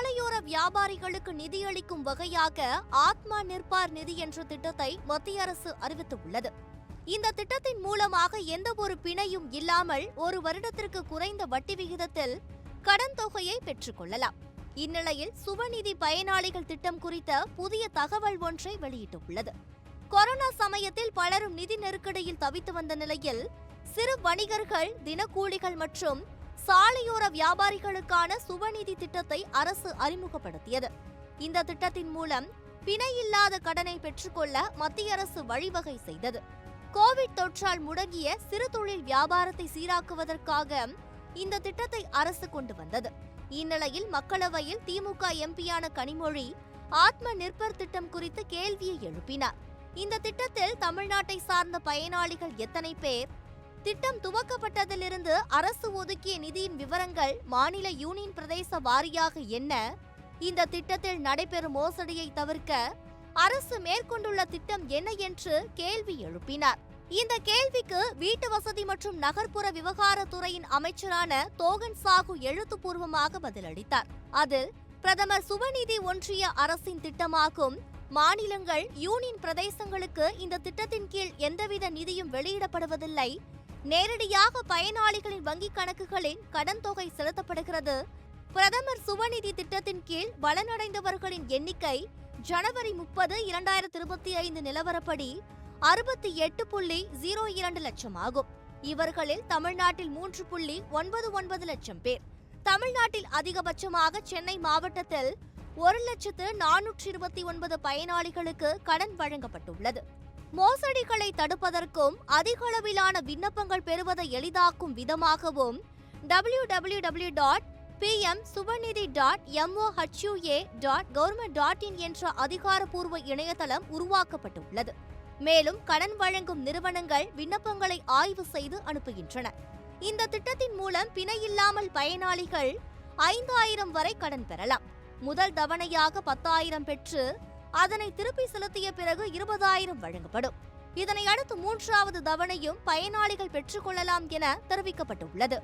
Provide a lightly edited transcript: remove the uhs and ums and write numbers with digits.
சாலையோர வியாபாரிகளுக்கு நிதியளிக்கும் வகையாக ஆத்மா நிர்பார் நிதி என்ற திட்டத்தை மத்திய அரசு அறிவித்துள்ளது. இந்த திட்டத்தின் மூலமாக எந்த ஒரு பிணையும் இல்லாமல் ஒரு வருடத்திற்கு குறைந்த வட்டி விகிதத்தில் கடன் தொகையை பெற்றுக் கொள்ளலாம். இந்நிலையில் சுபநிதி பயனாளிகள் திட்டம் குறித்த புதிய தகவல் ஒன்றை வெளியிட்டுள்ளது. கொரோனா சமயத்தில் பலரும் நிதி நெருக்கடியில் தவித்து வந்த நிலையில் சிறு வணிகர்கள், தினக்கூலிகள் மற்றும் சாலையோர வியாபாரிகளுக்கான சுபநிதி திட்டத்தை அரசு அறிமுகப்படுத்தியது. இந்த திட்டத்தின் மூலம் பிணை இல்லாத கடனை பெற்றுக்கொள்ள மத்திய அரசு வழிவகை செய்தது. கோவிட் தொற்றால் முடங்கிய சிறு தொழில் வியாபாரத்தை சீராக்குவதற்காக இந்த திட்டத்தை அரசு கொண்டு வந்தது. இந்நிலையில் மக்களவையில் திமுக எம்பியான கனிமொழி ஆத்ம நிர்பர் திட்டம் குறித்து கேள்வியை எழுப்பினார். இந்த திட்டத்தில் தமிழ்நாட்டை சார்ந்த பயனாளிகள் எத்தனை பேர்? திட்டம் துவக்கப்பட்டதிலிருந்து அரசு ஒதுக்கிய நிதியின் விவரங்கள் மாநில யூனியன் பிரதேச வாரியாக என்ன? இந்த திட்டத்தில் நடைபெறும் மோசடியை தவிர்க்க அரசு மேற்கொண்டுள்ள திட்டம் என்ன என்று கேள்வி எழுப்பினார். இந்த கேள்விக்கு வீட்டு வசதி மற்றும் நகர்ப்புற விவகாரத்துறையின் அமைச்சரான தோகன் சாகு எழுத்துப்பூர்வமாக பதிலளித்தார். அதில் பிரதமர் சுபநிதி ஒன்றிய அரசின் திட்டமாகும். மாநிலங்கள், யூனியன் பிரதேசங்களுக்கு இந்த திட்டத்தின் கீழ் எந்தவித நிதியும் வெளியிடப்படுவதில்லை. நேரடியாக பயனாளிகளின் வங்கிக் கணக்குகளில் கடன் தொகை செலுத்தப்படுகிறது. பிரதமர் சுபநிதி திட்டத்தின் கீழ் பலனடைந்தவர்களின் எண்ணிக்கை ஜனவரி 30, 2025 நிலவரப்படி 68.02 லட்சம் ஆகும். இவர்களில் தமிழ்நாட்டில் 3.99 லட்சம் பேர். தமிழ்நாட்டில் அதிகபட்சமாக சென்னை மாவட்டத்தில் 1,429 பயனாளிகளுக்கு கடன் வழங்கப்பட்டுள்ளது. மோசடிகளை தடுப்பதற்கும் அதிகளவிலான விண்ணப்பங்கள் பெறுவதை எளிதாக்கும் விதமாகவும் www.pmsubanidhi.mohua.government.in என்ற அதிகாரப்பூர்வ இணையதளம் உருவாக்கப்பட்டுள்ளது. மேலும் கடன் வழங்கும் நிறுவனங்கள் விண்ணப்பங்களை ஆய்வு செய்து அனுப்புகின்றன. இந்த திட்டத்தின் மூலம் பிணையில்லாமல் பயனாளிகள் 5,000 வரை கடன் பெறலாம். முதல் தவணையாக 10,000 பெற்று அதனை திருப்பி செலுத்திய பிறகு 20,000 வழங்கப்படும். இதனை அடுத்து 3வது தவணையும் பயனாளிகள் பெற்றுக் கொள்ளலாம் என தெரிவிக்கப்பட்டுள்ளது.